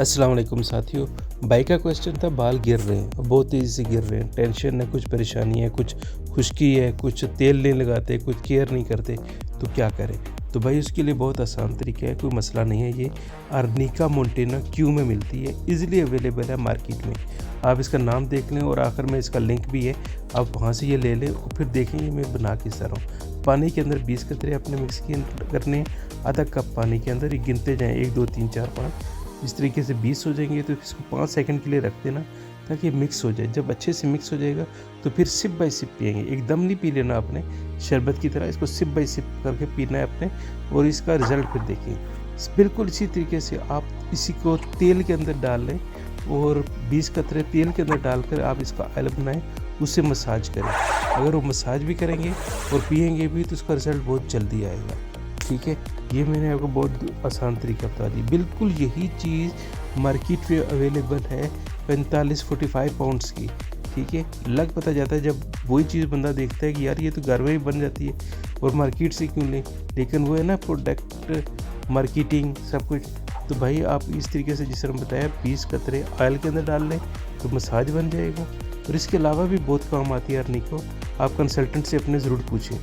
अस्सलाम वालेकुम साथियों। भाई का क्वेश्चन था बाल गिर रहे हैं, बहुत तेज़ी से गिर रहे हैं, टेंशन है, कुछ परेशानी है, कुछ खुश्की है, कुछ तेल नहीं लगाते, कुछ केयर नहीं करते, तो क्या करें? तो भाई उसके लिए बहुत आसान तरीका है, कोई मसला नहीं है। ये आर्निका मोंटेना क्यू में मिलती है, ईज़िली अवेलेबल है मार्केट में। आप इसका नाम देख लें और आखिर में इसका लिंक भी है, आप वहाँ से ये ले लें और फिर देखेंगे मैं बना किस तरह हूँ। पानी के अंदर 20 कतरे अपने मिक्स करने हैं, आधा कप पानी के अंदर ये गिनते जाएँ 1 2 3 4 5। इस तरीके से 20 हो जाएंगे तो इसको 5 सेकंड के लिए रख देना ताकि मिक्स हो जाए। जब अच्छे से मिक्स हो जाएगा तो फिर सिप बाय सिप पिएंगे, एकदम नहीं पी लेना आपने शरबत की तरह, इसको सिप बाय सिप करके पीना है अपने और इसका रिज़ल्ट फिर देखें। बिल्कुल इसी तरीके से आप इसी को तेल के अंदर डाल लें और 20 कतरे तेल के अंदर डालकर आप इसका ऑयल बनाएं, उससे मसाज करें। अगर वो मसाज भी करेंगे और पिएंगे भी तो उसका रिज़ल्ट बहुत जल्दी आएगा। ठीक है, ये मैंने आपको बहुत आसान तरीका बता दी। बिल्कुल यही चीज़ मार्केट में अवेलेबल है 45-45 पाउंड्स की। ठीक है, लग पता जाता है जब वही चीज़ बंदा देखता है कि यार ये तो घर में ही बन जाती है और मार्केट से क्यों लें, लेकिन वो है ना प्रोडक्ट मार्केटिंग सब कुछ। तो भाई आप इस तरीके से जिस तरह बताया 20 कतरे ऑयल के अंदर डाल लें तो मसाज बन जाएगा। और इसके अलावा भी बहुत काम आती है अर्निको। आप कंसल्टेंट से अपने ज़रूर पूछें।